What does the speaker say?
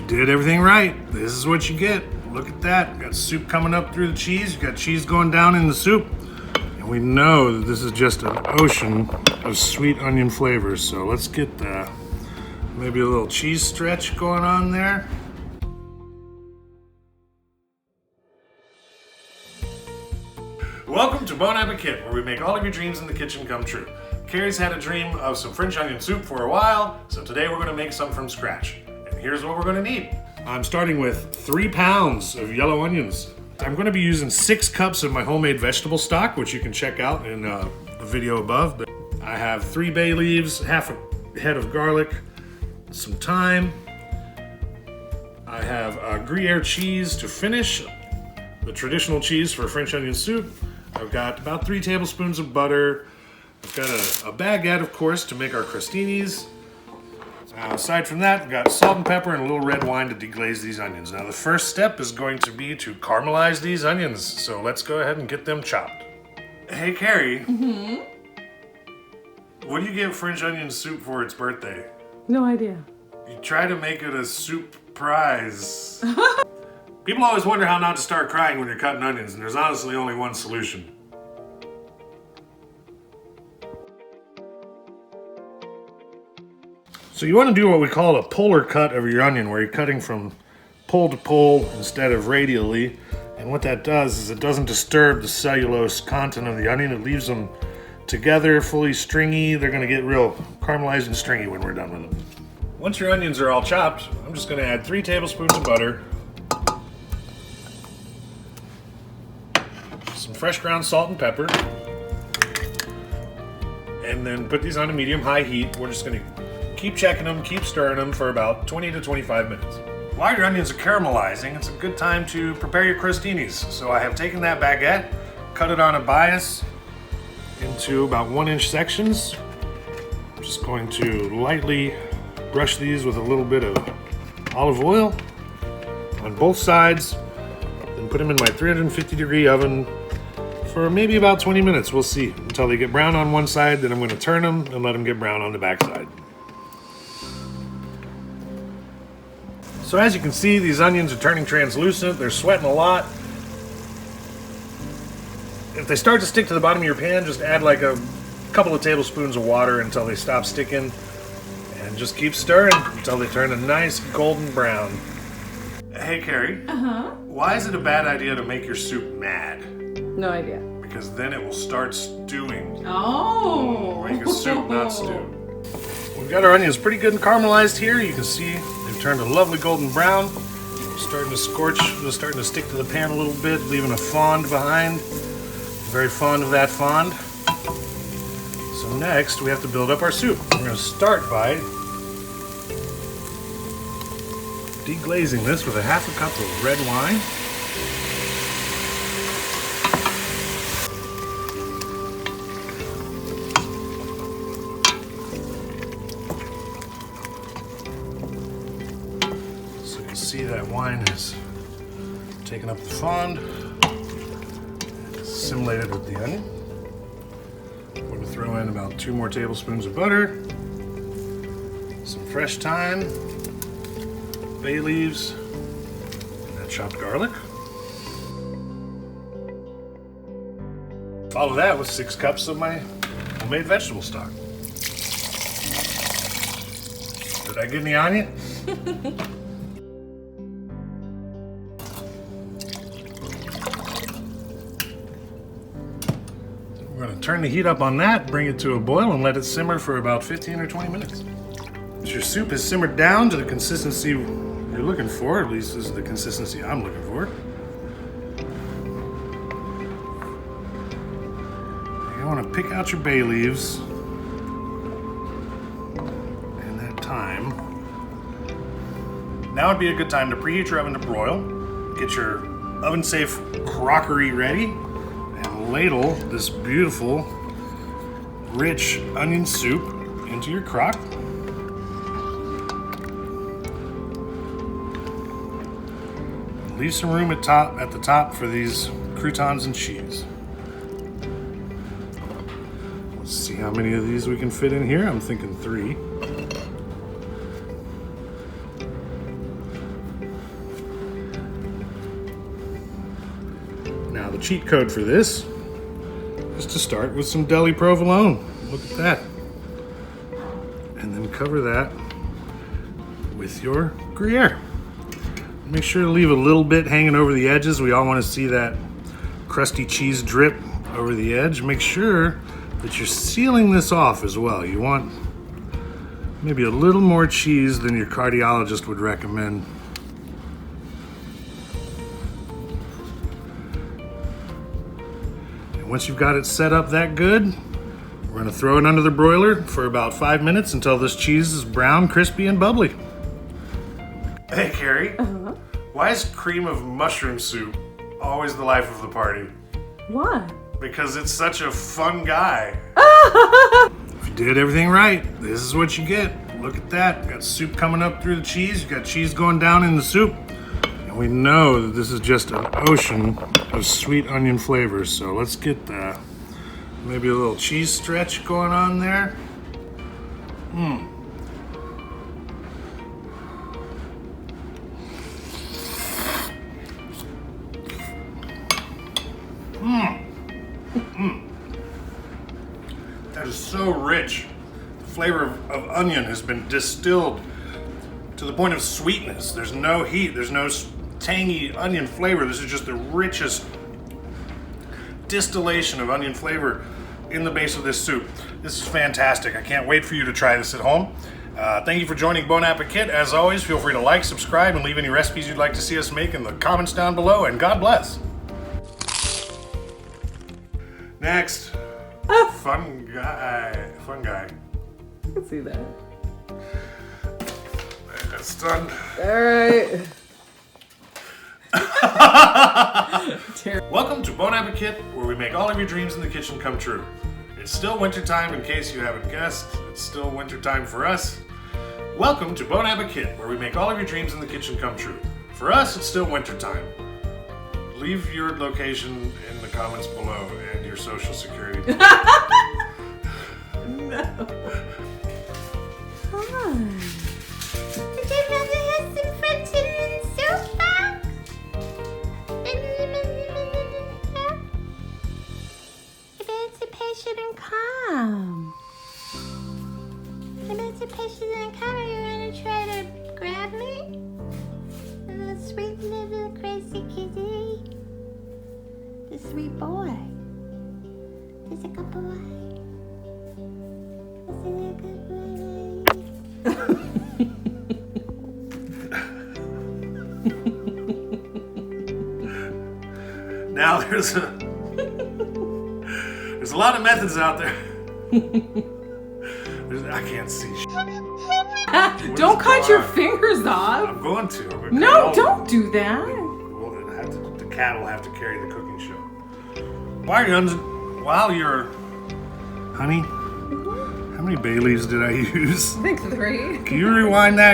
did everything right. This is what you get. Look at that. You got soup coming up through the cheese. You got cheese going down in the soup. And we know that this is just an ocean of sweet onion flavors. So let's get maybe a little cheese stretch going on there. Welcome to Bonappekit, where we make all of your dreams in the kitchen come true. Carrie's had a dream of some French onion soup for a while, so today we're going to make some from scratch. And here's what we're going to need. I'm starting with 3 pounds of yellow onions. I'm going to be using 6 cups of my homemade vegetable stock, which you can check out in the video above. I have 3 bay leaves, half a head of garlic, some thyme. I have Gruyere cheese to finish, the traditional cheese for French onion soup. I've got about 3 tablespoons of butter. I've got a baguette, of course, to make our crostinis. Aside from that, I've got salt and pepper and a little red wine to deglaze these onions. Now, the first step is going to be to caramelize these onions. So let's go ahead and get them chopped. Hey, Carrie. Mm-hmm. What do you give French onion soup for its birthday? No idea. You try to make it a soup prize. People always wonder how not to start crying when you're cutting onions, and there's honestly only one solution. So you want to do what we call a polar cut of your onion, where you're cutting from pole to pole instead of radially. And what that does is it doesn't disturb the cellulose content of the onion. It leaves them together, fully stringy. They're going to get real caramelized and stringy when we're done with them. Once your onions are all chopped, I'm just going to add 3 tablespoons of butter, some fresh ground salt and pepper, and then put these on a medium-high heat. We're just going to keep checking them, keep stirring them for about 20 to 25 minutes. While your onions are caramelizing, it's a good time to prepare your crostinis. So I have taken that baguette, cut it on a bias into about 1-inch sections. I'm just going to lightly brush these with a little bit of olive oil on both sides, then put them in my 350-degree oven for maybe about 20 minutes. We'll see, until they get brown on one side. Then I'm going to turn them and let them get brown on the back side. So as you can see, these onions are turning translucent. They're sweating a lot. If they start to stick to the bottom of your pan, just add like a couple of tablespoons of water until they stop sticking. And just keep stirring until they turn a nice golden brown. Hey, Carrie. Uh-huh. Why is it a bad idea to make your soup mad? No idea. Because then it will start stewing. Oh. Make a soup, not stew. We've got our onions pretty good and caramelized here. You can see they've turned a lovely golden brown. Starting to scorch, starting to stick to the pan a little bit, leaving a fond behind. Very fond of that fond. So next, we have to build up our soup. We're going to start by deglazing this with a half a cup of red wine. So you can see that wine has taken up the fond, assimilated with the onion. I'm going to throw in about 2 more tablespoons of butter, some fresh thyme, bay leaves, and that chopped garlic. Follow that with 6 cups of my homemade vegetable stock. Did I get any onion? We're going to turn the heat up on that, bring it to a boil, and let it simmer for about 15 or 20 minutes. Once your soup has simmered down to the consistency you're looking for, at least this is the consistency I'm looking for, you want to pick out your bay leaves and that thyme. Now would be a good time to preheat your oven to broil, get your oven-safe crockery ready, and ladle this beautiful, rich onion soup into your crock. Leave some room at the top for these croutons and cheese. Let's see how many of these we can fit in here. I'm thinking 3. Now the cheat code for this is to start with some deli provolone. Look at that. And then cover that with your Gruyere. Make sure to leave a little bit hanging over the edges. We all want to see that crusty cheese drip over the edge. Make sure that you're sealing this off as well. You want maybe a little more cheese than your cardiologist would recommend. And once you've got it set up that good, we're gonna throw it under the broiler for about 5 minutes until this cheese is brown, crispy, and bubbly. Hey, Carrie. Why is cream of mushroom soup always the life of the party? Why? Because it's such a fun guy. If you did everything right, this is what you get. Look at that. You got soup coming up through the cheese. You got cheese going down in the soup. And we know that this is just an ocean of sweet onion flavors. So let's get maybe a little cheese stretch going on there. That is so rich. The flavor of onion has been distilled to the point of sweetness. There's no heat, there's no tangy onion flavor. This is just the richest distillation of onion flavor in the base of this soup. This is fantastic. I can't wait for you to try this at home. Thank you for joining Bon Appetit. As always, feel free to like, subscribe, and leave any recipes you'd like to see us make in the comments down below, and God bless. Next, fun guy. I can see that. That's done. Alright. Welcome to Bon Appetit, where we make all of your dreams in the kitchen come true. It's still wintertime, in case you haven't guessed. It's still wintertime for us. Welcome to Bon Appetit, where we make all of your dreams in the kitchen come true. For us, it's still wintertime. Leave your location in the comments below and your social security. No. Hi. Would you rather have some French onion soup back? Emancipation and calm. Emancipation and calm. Are you gonna try to grab me? A little sweet little crazy kitty. The sweet boy. There's a good boy. There's a good boy. Now there's a lot of methods out there. I can't see shit. Don't cut your fingers off. I'm going to. No, don't do that. Well, the cat will have to carry the cooking show. While you're, honey, how many bay leaves did I use? I think 3. Can you rewind that?